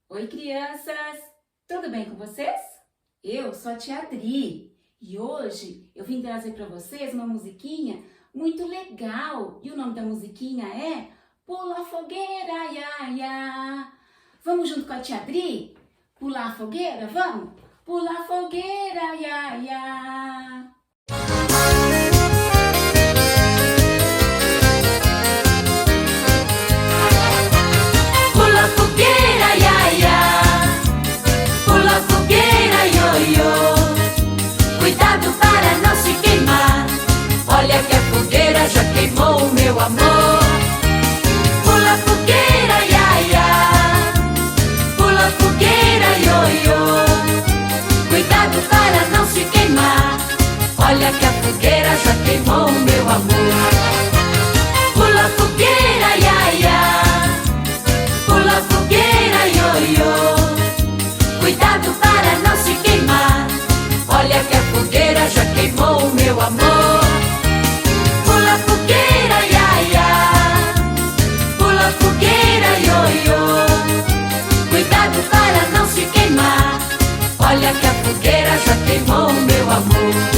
Oi, crianças! Tudo bem com vocês? Eu sou a tia Adri e hoje eu vim trazer para vocês uma musiquinha muito legal. E o nome da musiquinha é Pula a Fogueira, ia, ia. Vamos junto com a tia Adri? Pular a fogueira? Vamos? Pula a fogueira, ia, ia. Cuidado para não se queimar. Olha que a fogueira já queimou o meu amor. Pula fogueira, ia, ia. Pula fogueira, ioiô. Cuidado para não se queimar. Olha que a fogueira já queimou o meu amor. Pula fogueira, ia, ia. Pula fogueira, ioiô. Cuidado para não se queimar. Olha que a fogueira já queimou o meu amor. Pula fogueira, ia, ia. Pula fogueira, ioiô. Cuidado para não se queimar. Olha que a fogueira já queimou o meu amor.